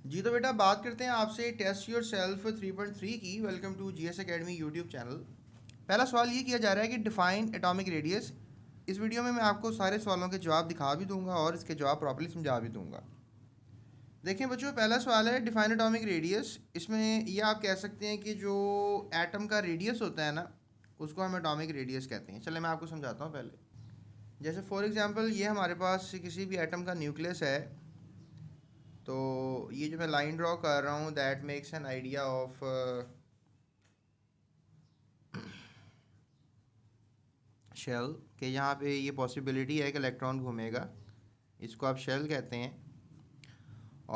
जी तो बेटा बात करते हैं आपसे टेस्ट योर सेल्फ 3.3 की। Welcome to GS academy YouTube channel. पहला सवाल ये किया जा रहा है कि डिफाइन एटॉमिक रेडियस। इस वीडियो में मैं आपको सारे सवालों के जवाब दिखा भी दूंगा और इसके जवाब प्रॉपर्ली समझा भी दूंगा। देखिए बच्चों, पहला सवाल है डिफाइन एटॉमिक रेडियस। इसमें ये आप कह सकते हैं कि जो एटम का रेडियस होता है ना, उसको हम एटॉमिक रेडियस कहते हैं। चले मैं आपको समझाता हूँ पहले। जैसे फॉर एग्जांपल ये हमारे पास किसी भी एटम का न्यूक्लियस है, तो ये जो मैं लाइन ड्रॉ कर रहा हूँ that makes an idea of shell, कि यहाँ पे ये पॉसिबिलिटी है कि इलेक्ट्रॉन घूमेगा। इसको आप शेल कहते हैं।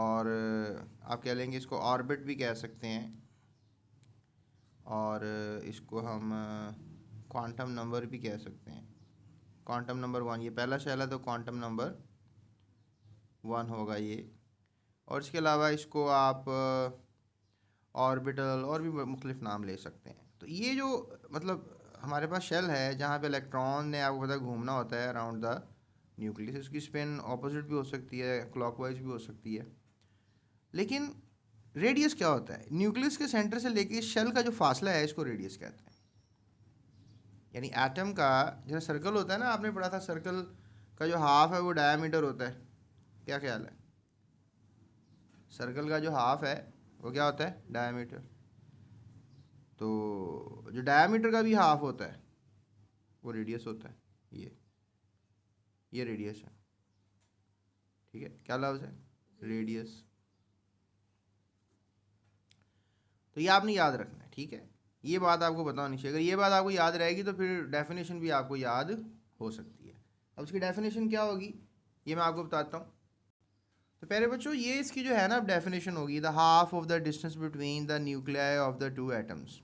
और आप कह लेंगे इसको ऑर्बिट भी कह सकते हैं। और इसको हम क्वांटम नंबर भी कह सकते हैं। क्वांटम नंबर 1, ये पहला शेल है तो क्वांटम नंबर 1 होगा ये। और इसके अलावा इसको आप ऑर्बिटल और भी मुख्तलिफ नाम ले सकते हैं। तो ये जो मतलब हमारे पास शेल है जहाँ पे इलेक्ट्रॉन ने, आपको पता है, घूमना होता है अराउंड द न्यूक्लियस। इसकी स्पिन ऑपोजिट भी हो सकती है, क्लॉकवाइज भी हो सकती है। लेकिन रेडियस क्या होता है? न्यूक्लियस के सेंटर से लेके शेल का जो फासला है, इसको रेडियस कहते हैं। यानी एटम का जैसे सर्कल होता है ना, आपने पढ़ा था सर्कल का जो हाफ है वो डायामीटर होता है। क्या ख्याल है? सर्कल का जो हाफ है वो क्या होता है? डायामीटर। तो जो डायामीटर का भी हाफ होता है वो रेडियस होता है। ये रेडियस है। ठीक है, क्या लफ्ज़ है? रेडियस। तो ये आपने याद रखना है, ठीक है। ये बात आपको पता होनी चाहिए। अगर ये बात आपको याद रहेगी तो फिर डेफिनेशन भी आपको याद हो सकती है। अब उसकी डेफिनेशन क्या होगी ये मैं आपको बताता हूँ। तो पहले बच्चों, ये इसकी जो है ना डेफिनेशन होगी, the half of the distance between the nuclei of the two atoms.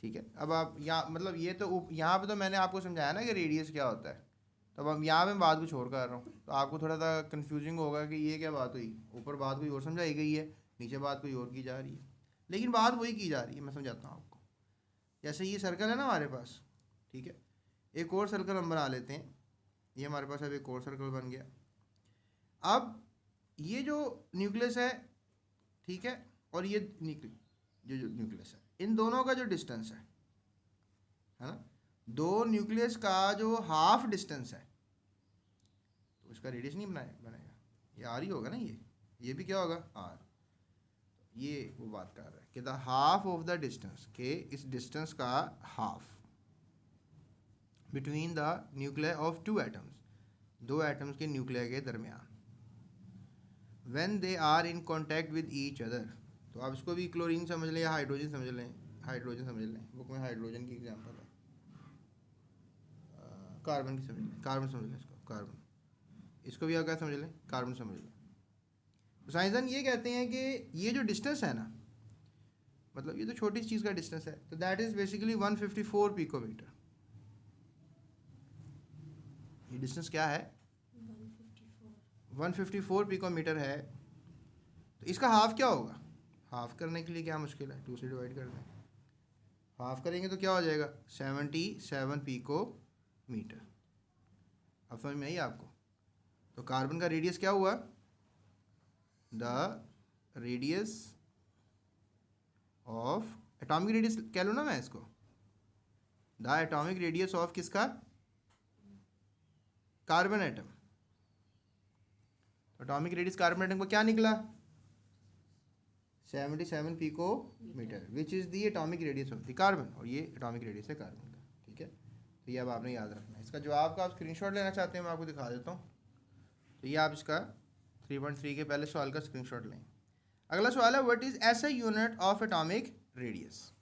ठीक है, अब आप यहाँ मतलब ये तो यहाँ पे तो मैंने आपको समझाया ना कि रेडियस क्या होता है। तो अब यहाँ पे मैं बात कुछ और कर रहा हूँ, तो आपको थोड़ा सा कन्फ्यूजिंग होगा कि ये क्या बात हुई। ऊपर बात कोई और समझाई गई है, नीचे बात कोई और की जा रही है, लेकिन बात वही की जा रही है। मैं समझाता हूँ आपको। जैसे ये सर्कल है ना हमारे पास, ठीक है। एक और सर्कल हम बना लेते हैं। ये हमारे पास अब एक और सर्कल बन गया। अब ये जो न्यूक्लियस है, ठीक है, और ये जो न्यूक्लियस है, इन दोनों का जो डिस्टेंस है ना, दो न्यूक्लियस का जो हाफ डिस्टेंस है, तो इसका रेडियस नहीं बनेगा। ये आर ही होगा ना। ये भी क्या होगा? आर। ये वो बात कर रहा है कि the half of the distance, के इस डिस्टेंस का half between the nuclear of two atoms, दो एटम्स के न्यूक्लियर के दरमियान, when they are in contact with each other. तो आप इसको भी क्लोरीन समझ लें या हाइड्रोजन समझ लें। हाइड्रोजन समझ लें, बुक में हाइड्रोजन की एग्जांपल है। कार्बन की समझ लें, कार्बन समझ लें इसको, कार्बन। इसको भी आप क्या समझ लें? कार्बन समझ लें। तो साइंसदान ये कहते हैं कि ये जो डिस्टेंस है ना, मतलब ये तो छोटी चीज़ का डिस्टेंस है, तो दैट इज़ बेसिकली 154 पिकोमीटर। ये डिस्टेंस क्या है? 154 पिकोमीटर है। तो इसका हाफ क्या होगा? हाफ करने के लिए क्या मुश्किल है, 2 से डिवाइड कर दें। हाफ करेंगे तो क्या हो जाएगा? 77 पिकोमीटर। अब समझ में आई आपको? तो कार्बन का रेडियस क्या हुआ? The radius of, atomic radius कह लो ना मैं इसको, द एटॉमिक रेडियस ऑफ किसका? Carbon atom. Atomic radius carbon atom का क्या निकला? 77 picometre, which is the atomic radius of the carbon. और ये एटॉमिक रेडियस है कार्बन का, ठीक है। तो ये अब आपने याद रखना है। इसका जवाब का आप स्क्रीनशॉट लेना चाहते हैं, मैं आपको दिखा देता हूँ। तो ये आप इसका 3.3 के पहले सवाल का स्क्रीनशॉट लें। अगला सवाल है, what is SI unit of atomic radius.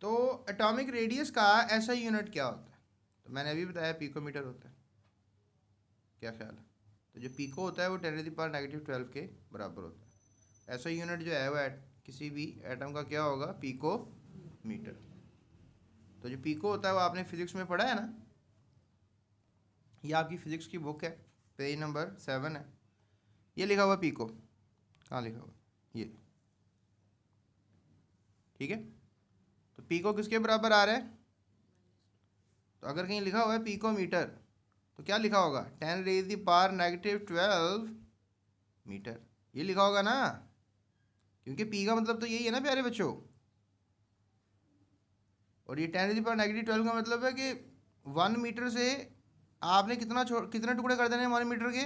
तो एटॉमिक रेडियस का एसआई यूनिट क्या होता है? तो मैंने अभी बताया पिकोमीटर होता है। क्या ख्याल है? तो जो पिको होता है वो 10⁻⁻12 के बराबर होता है। एसआई यूनिट जो है वो किसी भी एटम का क्या होगा? Picometre. तो जो पिको होता है वो आपने फिजिक्स में पढ़ा है ना। ये आपकी फिजिक्स की बुक है, पेज नंबर 7 है। ये लिखा हुआ पिको, कहाँ लिखा हुआ? ये, ठीक है। तो पिको किसके बराबर आ रहा है? तो अगर कहीं लिखा हुआ है पिको मीटर, तो क्या लिखा होगा? 10⁻⁻12 मीटर, ये लिखा होगा ना। क्योंकि पी का मतलब तो यही है ना प्यारे बच्चों। और ये 10⁻⁻12 का मतलब है कि 1 मीटर से आपने कितने टुकड़े कर देने हैं 1 मीटर के?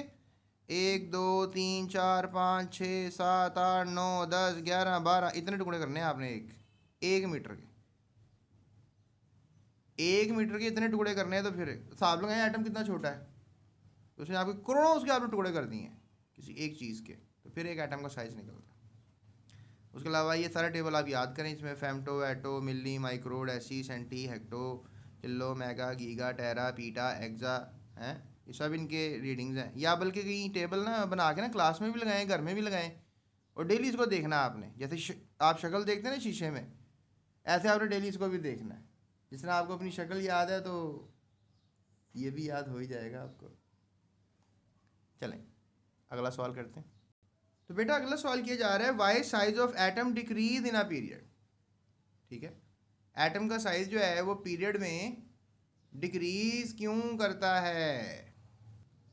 1 2 3 4 5 6 7 8 9 10 11 12 इतने टुकड़े करने हैं आपने एक मीटर के। 1 मीटर के इतने टुकड़े करने हैं, तो फिर हिसाब लगाएं एटम कितना छोटा है। तो उसने आपके करोड़ों उसके आपने टुकड़े कर दिए हैं किसी एक चीज़ के, तो फिर एक एटम का साइज़ निकलता है। उसके अलावा ये सारा टेबल आप याद करें, इसमें femto, atto, milli, micro, deci, centi, hecto, kilo, mega, giga, tera, peta, exa हैं, ये सब इनके रीडिंग्स हैं। या बल्कि कहीं टेबल ना बना के ना क्लास में भी लगाएं, घर में भी लगाएं, और डेली इसको देखना आपने। जैसे आप शक्ल देखते हैं ना शीशे में, ऐसे आपने डेली इसको भी देखना है। जिस तरह आपको अपनी शक्ल याद है, तो ये भी याद हो ही जाएगा आपको। चलें अगला सवाल करते हैं। तो बेटा अगला सवाल किया जा रहा है, why size of atom decrease in a period. ठीक है, एटम का साइज जो है वो पीरियड में डिक्रीज क्यों करता है?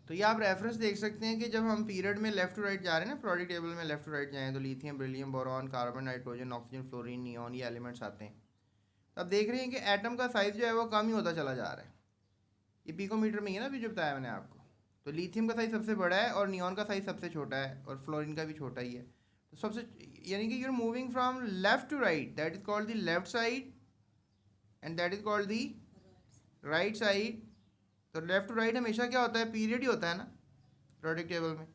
तो ये आप रेफरेंस देख सकते हैं कि जब हम पीरियड में लेफ्ट टू राइट जा रहे हैं ना, पीरियोडिक टेबल में लेफ्ट टू राइट जाएं तो lithium, beryllium, boron, carbon, nitrogen, oxygen, fluorine, neon, ये एलिमेंट्स आते हैं। तो आप देख रहे हैं कि एटम का साइज जो है वो कम ही होता चला जा रहा है। ये पिकोमीटर में ही है ना, अभी जो बताया मैंने आपको। तो लिथियम का साइज सबसे बड़ा है और नियॉन का साइज सबसे छोटा है और फ्लोरीन का भी छोटा ही है। तो सबसे यानी कि you are moving from left to right, that is called the left side and that is called the right side. तो लेफ्ट टू राइट हमेशा क्या होता है? पीरियड ही होता है ना पीरियोडिक टेबल में।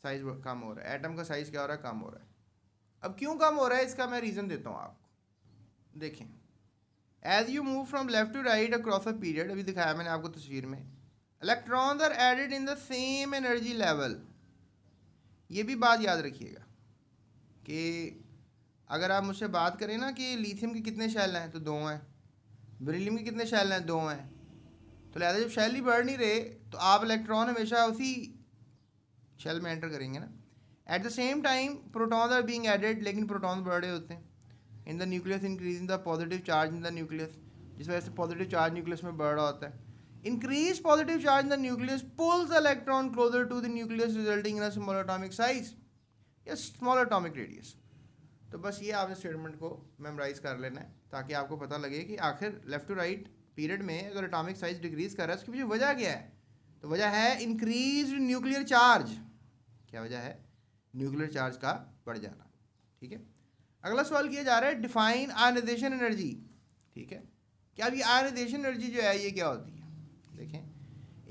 साइज कम हो रहा है, एटम का साइज क्या हो रहा है? कम हो रहा है। अब क्यों कम हो रहा है इसका मैं रीज़न देता हूँ आपको। देखें, as you move from left to right across a period, अभी दिखाया मैंने आपको तस्वीर में, electrons are added in the same energy level. ये भी बात याद रखिएगा कि अगर आप मुझसे बात करें ना कि लिथियम के कितने शेल हैं, तो 2 हैं। बेरिलियम के कितने शेल हैं? 2 हैं। तो लिहाजा जब शेल ही बढ़ नहीं रहे, तो आप इलेक्ट्रॉन हमेशा उसी शेल में एंटर करेंगे ना। At the same time protons are being added, लेकिन प्रोटॉन्स बढ़ रहे होते हैं। In the nucleus increasing the positive charge in the nucleus, जिस वजह से पॉजिटिव चार्ज न्यूक्लियस में बढ़ रहा होता है। Increase positive charge in the nucleus pulls the electron closer to the nucleus, resulting in a small atomic size या small atomic radius. तो बस ये आपने स्टेटमेंट को मेमोराइज कर लेना है, ताकि आपको पता लगे कि आखिर लेफ्ट टू राइट पीरियड में अगर एटॉमिक साइज डिक्रीज कर रहा है, उसकी पीछे वजह क्या है? तो वजह है इंक्रीज न्यूक्लियर चार्ज। क्या वजह है? न्यूक्लियर चार्ज का बढ़ जाना। ठीक है, अगला सवाल किया जा रहा है, डिफाइन आयनाइजेशन एनर्जी। ठीक है, क्या अब ये आयनाइजेशन एनर्जी जो है ये क्या होती है? देखें,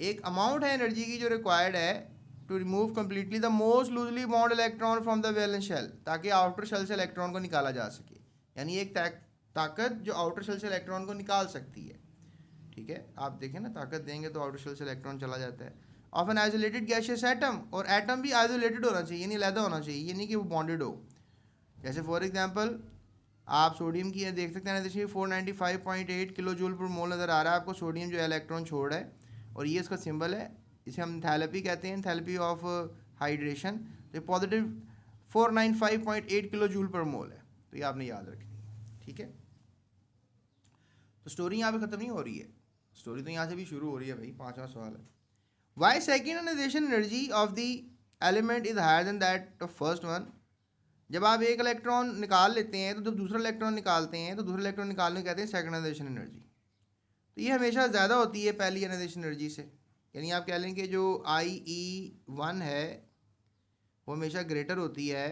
एक अमाउंट है एनर्जी की जो रिक्वायर्ड है to remove completely the most loosely bound electron from the valence shell, ताकि आउटर शेल से इलेक्ट्रॉन को निकाला जा सके। यानी एक ताकत जो आउटर शेल से इलेक्ट्रॉन को निकाल सकती है। ठीक है, आप देखें ना, ताकत देंगे तो आउटर शेल से इलेक्ट्रॉन चला जाता है। Of an isolated gaseous atom, और एटम भी आइसोलेटेड होना चाहिए, यानी अलग होना चाहिए, ये नहीं कि वो बॉन्डेड हो। जैसे फॉर एग्जांपल आप सोडियम की देख सकते हैं, जैसे 495.8 किलो जूल पर मोल नज़र आ रहा है आपको। सोडियम जो है इलेक्ट्रॉन छोड़ है, और ये इसका सिंबल है, इसे हम थैलेपी कहते हैं, थैलेपी ऑफ हाइड्रेशन। तो पॉजिटिव 495.8 किलो जूल पर मोल है, तो ये आपने याद रखनी है। ठीक है, तो स्टोरी यहाँ पे ख़त्म नहीं हो रही है, स्टोरी तो यहाँ से भी शुरू हो रही है भाई। 5वां सवाल है, why second ionisation energy of the element is higher than that of first one. जब आप एक इलेक्ट्रॉन निकाल लेते हैं, तो जब दूसरा इलेक्ट्रॉन निकालते हैं, तो दूसरा इलेक्ट्रॉन निकालने को कहते हैं सेकेंड आयनाइजेशन एनर्जी। तो ये हमेशा ज़्यादा होती है पहली आयनाइजेशन एनर्जी से। यानी आप कह लें कि जो IE1 है वो हमेशा ग्रेटर होती है,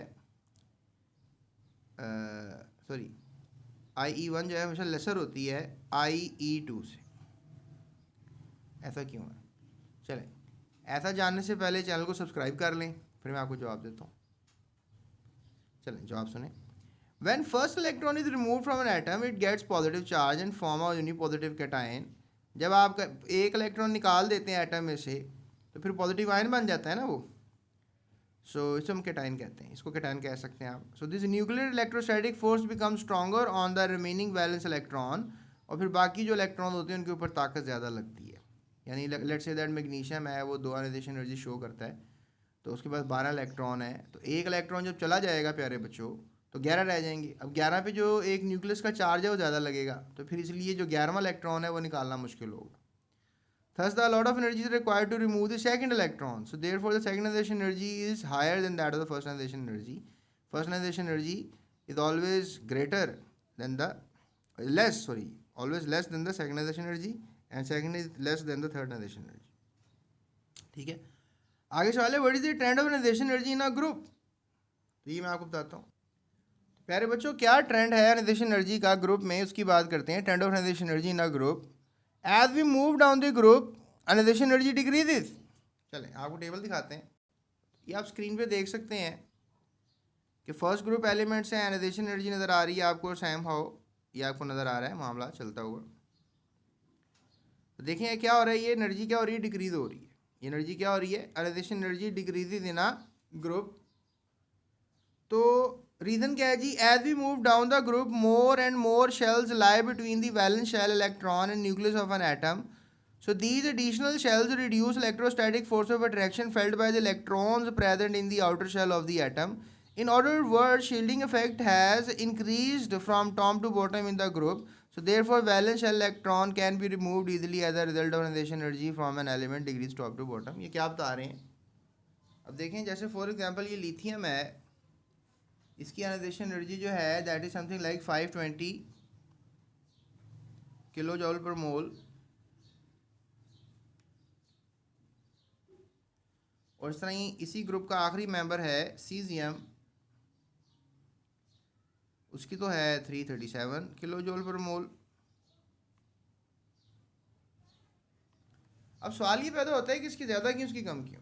सॉरी IE1 जो है हमेशा लेसर होती है IE2 से। ऐसा क्यों है? चलें, ऐसा जानने से पहले चैनल को सब्सक्राइब कर लें, फिर मैं आपको जवाब देता हूँ। चलें जवाब सुने। When first electron is removed from an atom, it gets positive charge and form a unipositive cation. जब आप एक इलेक्ट्रॉन निकाल देते हैं एटम में से, तो फिर पॉजिटिव आयन बन जाता है ना वो। सो इसे हम कैटायन कहते हैं, इसको कैटायन कह सकते हैं आप। So this nuclear electrostatic force become stronger on the remaining valence electron, और फिर बाकी जो इलेक्ट्रॉन होते हैं उनके ऊपर ताकत ज़्यादा लगती है। यानी लेट्स से दैट मैग्नीशियम है, वो 2 आयनाइजेशन एनर्जी शो करता है, तो उसके पास 12 इलेक्ट्रॉन है। तो एक इलेक्ट्रॉन जब चला जाएगा प्यारे बच्चों, तो 11 रह जाएंगे। अब 11 पे जो एक न्यूक्लियस का चार्ज है वो ज़्यादा लगेगा, तो फिर इसलिए जो 11वां इलेक्ट्रॉन है वो निकालना मुश्किल होगा। Thus the lot of energy is required to remove the second electron. So therefore the second ionization energy is higher than that of the first ionization energy. First ionisation energy is always greater than the always less than the second ionisation energy and second is less than the third ionisation energy. ठीक है, आगे सवाल है what is the trend of ionisation energy in a group. तो ये मैं आपको बताता हूँ। प्यारे बच्चों, क्या ट्रेंड है आयनाइजेशन एनर्जी का ग्रुप में, उसकी बात करते हैं। Trend of ionisation energy in a group, as we move down the group ionisation energy decreases. चलें आपको टेबल दिखाते हैं, ये आप स्क्रीन पे देख सकते हैं कि फर्स्ट ग्रुप एलिमेंट्स हैं, आयनाइजेशन एनर्जी नज़र आ रही है आपको सैम हाउ, ये आपको नज़र आ रहा है मामला चलता हुआ। तो देखें क्या हो रहा है, ये एनर्जी क्या हो रही है, डिक्रीज हो रही है। ये एनर्जी क्या हो रही है, ionisation energy decreases in a group. तो रीज़न क्या है जी, as we move down the group more and more shells lie between the valence shell electron and nucleus of an atom. So these additional shells reduce electrostatic force of attraction felt by the electrons present in the outer shell of the atom. In other words, shielding effect has increased from top to bottom in the group. So therefore, valence shell electron can be removed easily as a result of ionization energy from an element decrease top to bottom. ये क्या बता रहे हैं, अब देखें जैसे for example ये lithium है, इसकी आयनाइजेशन एनर्जी जो है that is something like 520 kilo joule per mole, और इस तरह ही इसी ग्रुप का आखिरी मेंबर है सीजियम, उसकी तो है 337 किलो जूल पर मोल। अब सवाल ये पैदा होता है कि इसकी ज़्यादा क्यों, इसकी कम क्यों,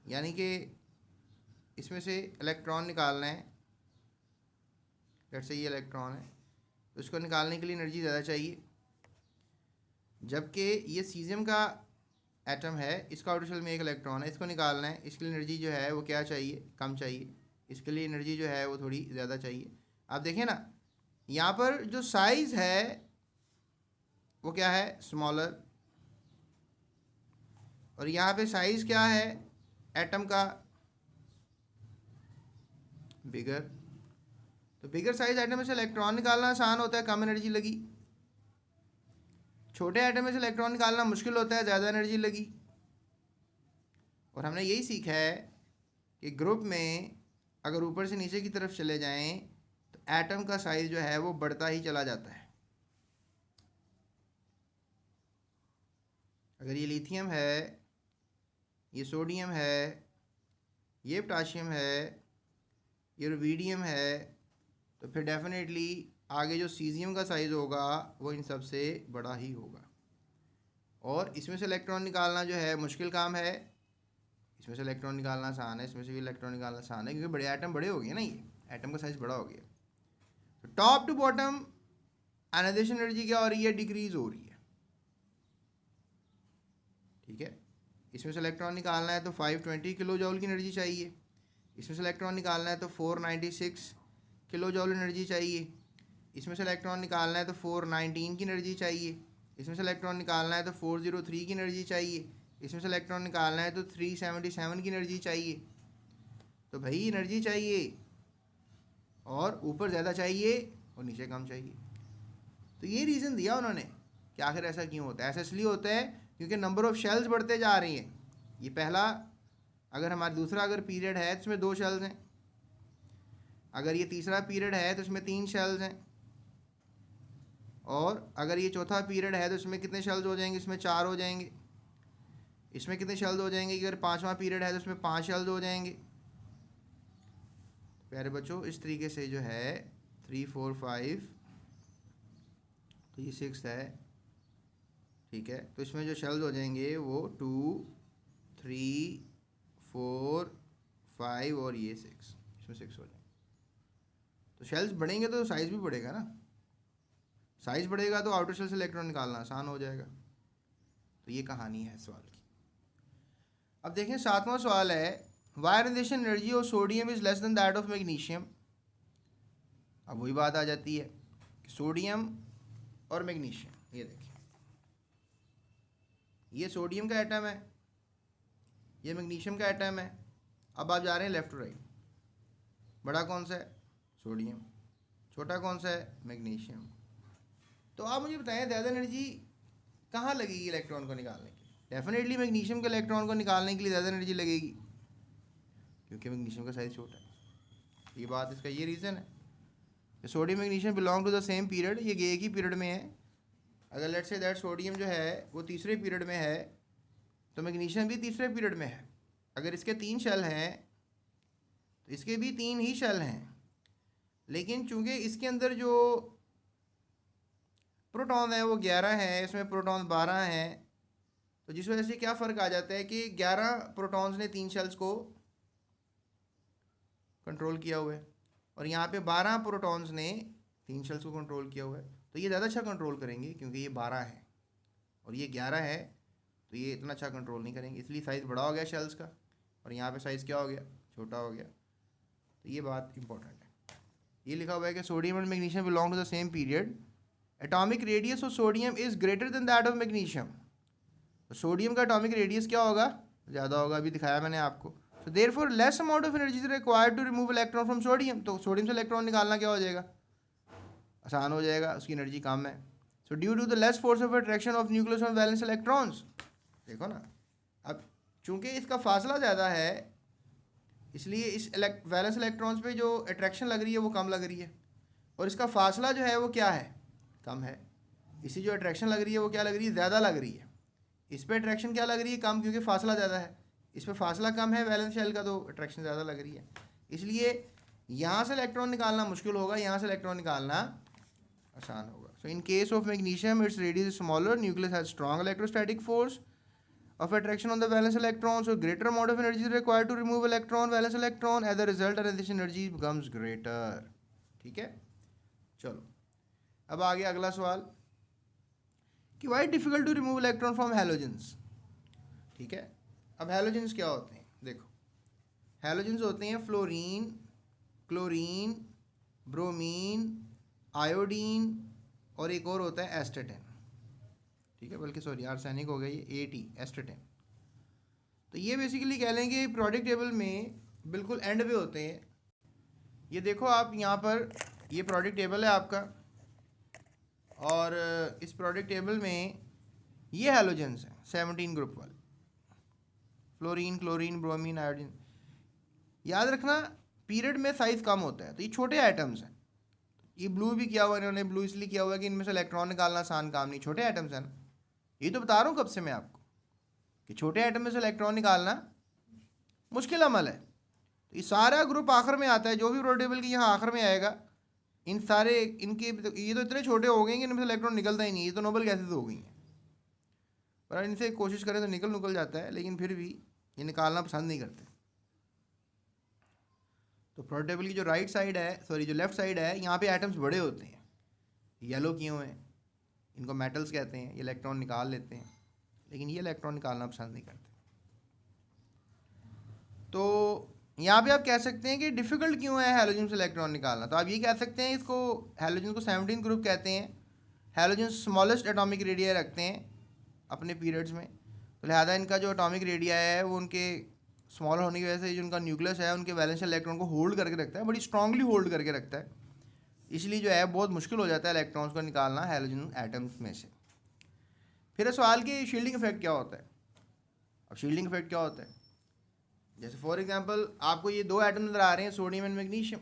यानी कि इसमें से इलेक्ट्रॉन निकालना है, जैसे ये इलेक्ट्रॉन है तो इसको निकालने के लिए एनर्जी ज़्यादा चाहिए, जबकि ये सीजियम का एटम है, इसका आउटर शेल में एक इलेक्ट्रॉन है, इसको निकालना है, इसके लिए एनर्जी जो है वो क्या चाहिए, कम चाहिए, इसके लिए एनर्जी जो है वो थोड़ी ज़्यादा चाहिए। आप देखें ना, यहाँ पर जो साइज़ है वो क्या है, स्मॉलर, और यहाँ पे साइज़ क्या है एटम का, बिगर। तो बिगर साइज एटम में से इलेक्ट्रॉन निकालना आसान होता है, कम एनर्जी लगी। छोटे एटम में से इलेक्ट्रॉन निकालना मुश्किल होता है, ज़्यादा एनर्जी लगी। और हमने यही सीखा है कि ग्रुप में अगर ऊपर से नीचे की तरफ चले जाएं तो एटम का साइज जो है वो बढ़ता ही चला जाता है। अगर ये लिथियम है, ये सोडियम है, ये पोटाशियम है, ये रुबीडियम है, तो फिर डेफिनेटली आगे जो सीजियम का साइज़ होगा वो इन सब से बड़ा ही होगा। और इसमें से इलेक्ट्रॉन निकालना जो है मुश्किल काम है, इसमें से इलेक्ट्रॉन निकालना आसान है, इसमें से भी इलेक्ट्रॉन निकालना आसान है, क्योंकि बड़े एटम बड़े हो गए ना, ये एटम का साइज़ बड़ा हो गया। तो top to bottom ionisation energy क्या हो रही है, डिक्रीज हो रही है। ठीक है, इसमें से इलेक्ट्रॉन निकालना है तो 520 किलो जूल की एनर्जी चाहिए, इसमें से इलेक्ट्रॉन निकालना है तो 496 किलो जूल एनर्जी चाहिए, इसमें से इलेक्ट्रॉन निकालना है तो 419 की एनर्जी चाहिए, इसमें से इलेक्ट्रॉन निकालना है तो 403 की एनर्जी चाहिए, इसमें से इलेक्ट्रॉन निकालना है तो 377 की एनर्जी चाहिए। तो भाई एनर्जी चाहिए और ऊपर ज़्यादा चाहिए और नीचे कम चाहिए। तो ये रीज़न दिया उन्होंने कि आखिर ऐसा क्यों होता है। ऐसा इसलिए होता है क्योंकि नंबर ऑफ़ शेल्स बढ़ते जा रही हैं। ये पहला, अगर हमारा दूसरा अगर पीरियड है तो इसमें 2 शेल्स हैं, अगर ये तीसरा पीरियड है तो इसमें 3 शेल्स हैं, और अगर ये चौथा पीरियड है तो इसमें कितने शेल्स हो जाएंगे, इसमें 4 हो जाएंगे। इसमें कितने शेल्स हो जाएंगे, अगर 5वां पीरियड है तो इसमें 5 शेल्स हो जाएंगे। प्यारे बच्चों, इस तरीके से जो है 3 4 5, तो ये 6 है। ठीक है, तो इसमें जो शेल्स हो जाएंगे वो 2 3 4 5 और ये 6, इसमें 6 हो जाएंगे। तो शेल्स बढ़ेंगे तो साइज़ भी बढ़ेगा ना, साइज़ बढ़ेगा तो आउटर शेल से इलेक्ट्रॉन निकालना आसान हो जाएगा। तो ये कहानी है सवाल की। अब देखें 7वां सवाल है, why ionisation energy of sodium is less than that of magnesium. अब वही बात आ जाती है कि सोडियम और मैग्नीशियम, ये देखिए ये सोडियम का एटम है, ये मैग्नीशियम का एटम है। अब आप जा रहे हैं लेफ़्ट टू राइट, बड़ा कौन सा है, सोडियम, छोटा कौन सा है, मैग्नीशियम। तो आप मुझे बताएं ज़्यादा एनर्जी कहाँ लगेगी इलेक्ट्रॉन को निकालने के लिए। डेफिनेटली मैग्नीशियम के इलेक्ट्रॉन को निकालने के लिए ज़्यादा एनर्जी लगेगी। क्योंकि मैग्नीशियम का साइज़ छोटा है। ये बात, इसका ये रीज़न है। Sodium magnesium belong to the same period, ये एक ही पीरियड में है। अगर लेट्स से दैट सोडियम जो है वो तीसरे पीरियड में है तो मैग्नीशियम भी तीसरे पीरियड में है। अगर इसके 3 शेल हैं तो इसके भी 3 ही शेल हैं, लेकिन चूंकि इसके अंदर जो प्रोटॉन है वो 11 है, इसमें प्रोटॉन 12 हैं, तो जिस वजह से क्या फ़र्क आ जाता है कि 11 प्रोटॉन्स ने 3 शेल्स को कंट्रोल किया हुआ है और यहाँ पे 12 प्रोटॉन्स ने 3 शेल्स को कंट्रोल किया हुआ है। तो ये ज़्यादा अच्छा कंट्रोल करेंगे क्योंकि ये 12 है और ये 11 है, तो ये इतना अच्छा कंट्रोल नहीं करेंगे, इसलिए साइज़ बड़ा हो गया शेल्स का और यहाँ पे साइज़ क्या हो गया, छोटा हो गया। तो ये बात इंपॉर्टेंट है। ये लिखा हुआ है कि sodium and magnesium belong to the same period, atomic radius of sodium is greater than that of magnesium. तो सोडियम का एटॉमिक रेडियस क्या होगा, ज़्यादा होगा, अभी दिखाया मैंने आपको। So therefore less amount of energy is required to remove electron from sodium. तो सोडियम से इलेक्ट्रॉन निकालना क्या हो जाएगा, आसान हो जाएगा, उसकी एनर्जी कम है। So due to the less force of attraction of nucleus on valence electrons, देखो ना, अब चूंकि इसका फासला ज़्यादा है इसलिए इस वैलेंस इलेक्ट्रॉन्स पे जो अट्रैक्शन लग रही है वो कम लग रही है और इसका फासला जो है वो क्या है, कम है। इसी जो अट्रैक्शन लग रही है वो क्या लग रही है, ज़्यादा लग रही है। इस पर अट्रैक्शन क्या लग रही है, कम, क्योंकि फासला ज़्यादा है। इस पर फासला कम है वैलेंस शेल का, तो अट्रैक्शन ज़्यादा लग रही है। इसलिए यहाँ से इलेक्ट्रॉन निकालना मुश्किल होगा, यहाँ से इलेक्ट्रॉन निकालना आसान होगा। So in case of magnesium its radius is smaller, nucleus has strong electrostatic force of attraction on the valence electron, so greater amount of energy is required to remove valence electron, as a result this energy becomes greater। ठीक है, चलो अब आगे अगला सवाल कि why difficult to remove electron from halogens। ठीक है, अब halogens क्या होते हैं, देखो halogens होते हैं फ्लोरीन, क्लोरीन, ब्रोमीन, आयोडीन और एक और होता है एस्टेटिन। ठीक है, बल्कि सॉरी आर्सेनिक हो गया, ये AT एस्टेटिन। तो ये बेसिकली कह लेंगे प्रोडक्ट टेबल में बिल्कुल एंड पे होते हैं। ये देखो आप यहाँ पर, ये प्रोडक्ट टेबल है आपका और इस प्रोडक्ट टेबल में ये हैलोजेंस हैं 17 ग्रुप वाले, फ्लोरीन, क्लोरीन, ब्रोमीन, आयोडीन। याद रखना पीरियड में साइज़ कम होता है, तो ये छोटे आइटम्स हैं। ये ब्लू भी किया हुआ है इन्होंने, ब्लू इसलिए किया हुआ है कि इनमें से इलेक्ट्रॉन निकालना आसान काम नहीं, छोटे आइटम्स हैं ना। ये तो बता रहा हूँ कब से मैं आपको कि छोटे आइटम में से इलेक्ट्रॉन निकालना मुश्किल अमल है। तो ये सारा ग्रुप आखिर में आता है, जो भी प्रोडक्ट टेबल की यहाँ आखिर में आएगा, इन सारे इनके ये तो इतने छोटे हो गए कि इनमें से इलेक्ट्रॉन निकलता ही नहीं, ये तो नोबल गैसेज हो गई हैं। पर इनसे कोशिश करें तो निकल जाता है, लेकिन फिर भी ये निकालना पसंद नहीं करते। तो प्रोडक्ट टेबल की जो राइट साइड है, सॉरी जो लेफ्ट साइड है, यहाँ पे आइटम्स बड़े होते हैं, येलो किए हुए हैं, इनको मेटल्स कहते हैं, ये इलेक्ट्रॉन निकाल लेते हैं, लेकिन ये इलेक्ट्रॉन निकालना पसंद नहीं करते। तो यहाँ पे आप कह सकते हैं कि डिफ़िकल्ट क्यों है हैलोजन से इलेक्ट्रॉन निकालना। तो आप ये कह सकते हैं इसको, हैलोजन को 17 ग्रुप कहते हैं। हैलोजन स्मॉलेस्ट एटॉमिक रेडिया रखते हैं अपने पीरियड्स में, तो लिहाजा इनका जो एटॉमिक रेडिया है वो उनके स्मॉल होने की वजह से जो उनका न्यूक्लियस है उनके वैलेंस इलेक्ट्रॉन को होल्ड करके रखता है, बड़ी स्ट्रांगली होल्ड करके रखता है। इसलिए जो है बहुत मुश्किल हो जाता है इलेक्ट्रॉन्स को निकालना हैलोजन एटम्स में से। फिर सवाल कि शील्डिंग इफेक्ट क्या होता है। अब शील्डिंग इफेक्ट क्या होता है, जैसे फॉर एग्जांपल आपको ये 2 एटम नज़र आ रहे हैं, सोडियम एंड मैग्नीशियम।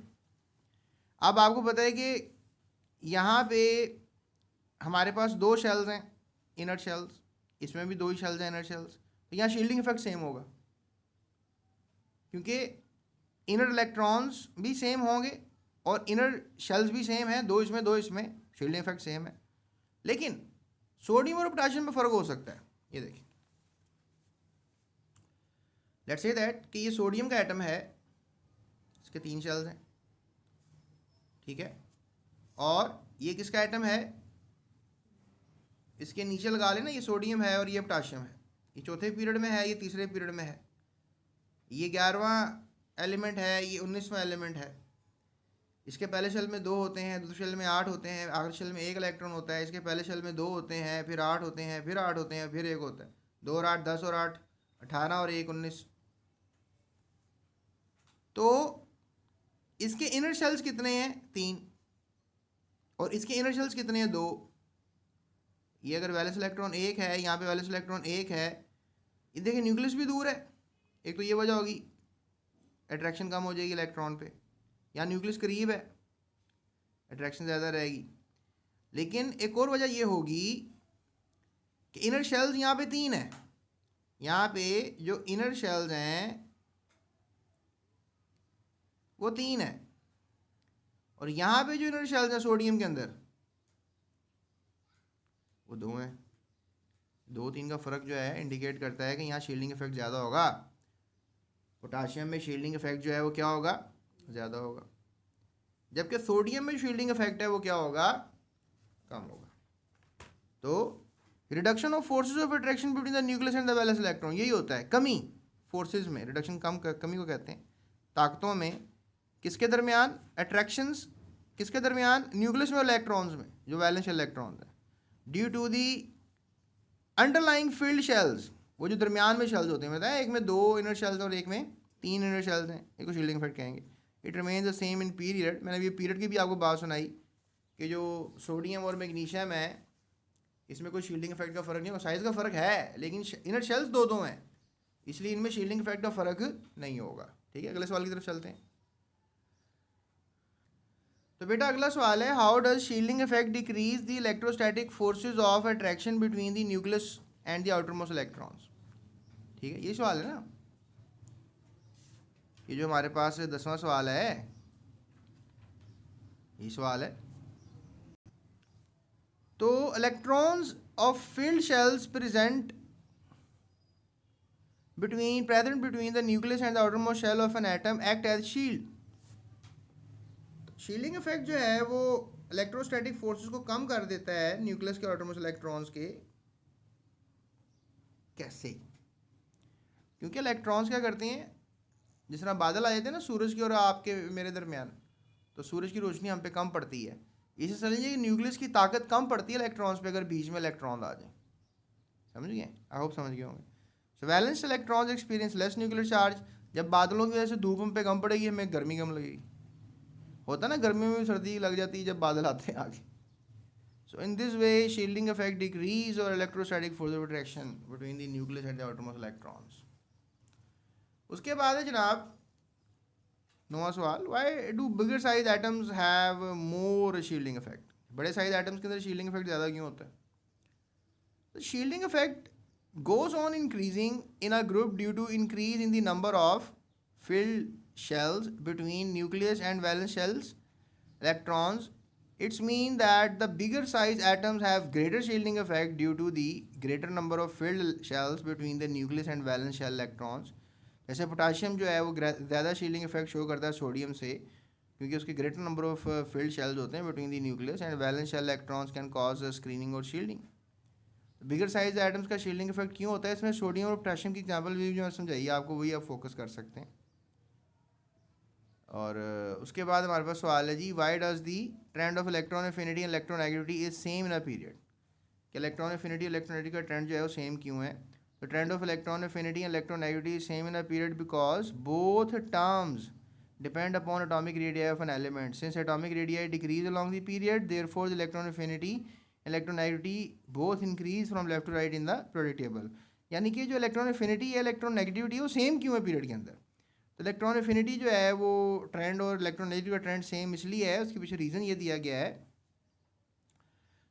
अब आपको पता है कि यहाँ पे हमारे पास 2 शेल्स हैं, इनर शेल्स, इसमें भी 2 ही शेल्स हैं इनर शेल्स। तो यहाँ शील्डिंग इफेक्ट सेम होगा क्योंकि इनर इलेक्ट्रॉन्स भी सेम होंगे और इनर शेल्स भी सेम हैं, 2 इसमें 2 इसमें, शील्डिंग इफेक्ट सेम है। लेकिन सोडियम और पोटेशियम में फ़र्क हो सकता है। ये देखिए, लेट्स से दैट कि ये सोडियम का एटम है, इसके 3 शेल्स हैं, ठीक है, और ये किसका एटम है, इसके नीचे लगा लेना, ये सोडियम है और ये पोटेशियम है। ये चौथे पीरियड में है, ये तीसरे पीरियड में है। ये 11वां एलिमेंट है, ये 19वां एलिमेंट है। इसके पहले शेल में 2 होते हैं, दूसरे शेल में 8 होते हैं, आखिरी शेल में 1 इलेक्ट्रॉन होता है। इसके पहले शेल में 2 होते हैं, फिर 8 होते हैं, फिर 8 होते हैं, फिर 1 होता है। 2 और 8 10 और 8 18 और 1 19। तो इसके इनर शेल्स कितने हैं, 3, और इसके इनर शेल्स कितने हैं, 2। ये अगर वैलेंस इलेक्ट्रॉन 1 है, यहाँ पे वैलेंस इलेक्ट्रॉन 1 है, ये देखिए न्यूक्लियस भी दूर है, एक तो ये वजह होगी। अट्रैक्शन कम हो जाएगी इलेक्ट्रॉन पे, यहाँ न्यूक्लियस करीब है अट्रैक्शन ज़्यादा रहेगी। लेकिन एक और वजह ये होगी कि इनर शेल्स यहाँ पे 3 है, यहाँ पे जो इनर शेल्स हैं वो 3 है, और यहाँ पे जो इनर शेल्स हैं सोडियम के अंदर वो 2 हैं। 2-3 का फ़र्क जो है इंडिकेट करता है कि यहाँ शील्डिंग इफेक्ट ज़्यादा होगा, पोटाशियम में शील्डिंग इफेक्ट जो है वो क्या होगा, ज़्यादा होगा, जबकि सोडियम में शील्डिंग इफेक्ट है वो क्या होगा, कम होगा। तो reduction of forces of attraction between the nucleus and the valence electron, यही होता है कमी फोर्सेज में, रिडक्शन कमी को कहते हैं ताकतों में, किसके दरमियान, अट्रैक्शंस किसके दरमियान, न्यूक्लियस में और इलेक्ट्रॉन्स में जो वैलेंस इलेक्ट्रॉन्स हैं, due to the underlying filled shells, वो जो दरमियान में शेल्स होते हैं, बताया एक में 2 इनर शेल्स और एक में 3 इनर शेल्स हैं, एक को शील्डिंग इफेक्ट कहेंगे। It remains the same in period, मैंने अभी पीरियड की भी आपको बात सुनाई कि जो सोडियम और मैग्नीशियम है इसमें कोई शील्डिंग इफेक्ट का फ़र्क नहीं होगा, साइज़ का फ़र्क है लेकिन इनर शेल्स 2 हैं, इसलिए इनमें शील्डिंग इफेक्ट का फ़र्क नहीं होगा। ठीक है, अगले सवाल की तरफ चलते हैं। तो बेटा अगला सवाल है, how does shielding effect decrease the electrostatic forces of attraction between the nucleus and the outermost electrons. ठीक है, ये सवाल है ना, ये जो हमारे पास 10वां सवाल है ये सवाल है। तो electrons of filled shells present between the nucleus and the outermost shell of an atom act as shield. Shielding effect जो है वो इलेक्ट्रोस्टैटिक फोर्सेस को कम कर देता है न्यूक्लियस के आउटरमोस्ट इलेक्ट्रॉन्स के। कैसे? क्योंकि इलेक्ट्रॉन्स क्या करते हैं, जिस तरह बादल आ जाते हैं ना सूरज की और आपके मेरे दरमियान, तो सूरज की रोशनी हम पे कम पड़ती है, इसे समझिए कि न्यूक्लियस की ताकत कम पड़ती है इलेक्ट्रॉन्स पे अगर बीच में इलेक्ट्रॉन आ जाए। समझ गए? आई होप समझ गए होंगे। So valence electrons experience less nuclear charge, जब बादलों की वजह से धूप हम पे कम पड़ेगी हमें गर्मी कम लगेगी, होता है ना गर्मियों में भी सर्दी लग जाती है जब बादल आते हैं आगे। So in this way shielding effect decrease और electrostatic force of attraction between the nucleus and the outermost electrons. उसके बाद है जनाब 9वां सवाल, why do bigger size atoms have more shielding effect. बड़े साइज एटम्स के अंदर शील्डिंग इफेक्ट ज़्यादा क्यों होता है? तो shielding effect goes on increasing in a group due to increase in the number of filled shells between nucleus and valence shells electrons. It's mean that the bigger size atoms have greater shielding effect due to the greater number of filled shells between the nucleus and valence shell electrons. जैसे potassium जो है वो ज़्यादा shielding effect show करता है sodium से, क्योंकि उसके greater number of filled shells होते हैं between the nucleus and valence shell electrons can cause screening और शील्डिंग। बिगर साइज एटम्स का शील्डिंग इफेक्ट क्यों होता है? इसमें सोडियम और पोटेशियम की एग्जांपल भी जो समझाइए आपको, वही आप फोकस कर सकते हैं। और उसके बाद हमारे पास सवाल है जी, why does the trend of electron affinity and electronegativity is same in a period. कि इलेक्ट्रॉन एफिनिटी इलेक्ट्रोनेगेटिविटी का ट्रेंड जो है वो सेम क्यों है? तो trend of electron affinity and electronegativity is same in a period because both terms depend upon atomic radii of an element. Since atomic radii decrease along the period, therefore the electron affinity electronegativity both increase from left to right in the periodic table. यानी कि जो electron affinity है electron negativity है वो same क्यों है period के अंदर? तो इलेक्ट्रॉन एफिनिटी जो है वो ट्रेंड और इलेक्ट्रॉन नेगेटिव का ट्रेंड सेम इसलिए है, उसके पीछे रीज़न ये दिया गया है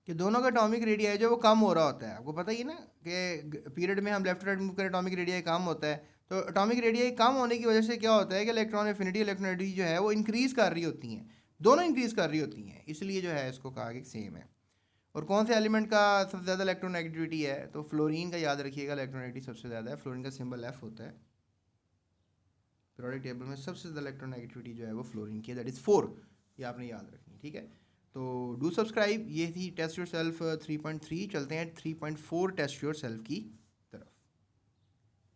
कि दोनों का एटॉमिक रेडियाई जो वो कम हो रहा होता है। आपको पता ही ना कि पीरियड में हम लेफ्ट राइट मूव करें एटॉमिक रेडियाई कम होता है, तो एटॉमिक रेडियाई कम होने की वजह से क्या होता है कि इलेक्ट्रॉन एफिनिटी इलेक्ट्रोनेगेटिविटी जो है वो इंक्रीज़ कर रही होती हैं, दोनों इंक्रीज़ कर रही होती हैं, इसलिए जो है इसको कहा कि सेम है। और कौन से एलिमेंट का सबसे ज़्यादा इलेक्ट्रोनेगेटिविटी है? तो फ्लोरीन का याद रखिएगा, इलेक्ट्रोनेगेटिविटी सबसे ज़्यादा है, फ्लोरीन का सिंबल F होता है, पीरियोडिक टेबल में सबसे ज़्यादा इलेक्ट्रोनेगेटिविटी जो है वो फ्लोरीन की है, दैट इज़ 4, ये आपने याद रखनी है। ठीक है, तो डू सब्सक्राइब। ये थी टेस्ट योर सेल्फ 3.3, चलते हैं 3.4 टेस्ट योर सेल्फ की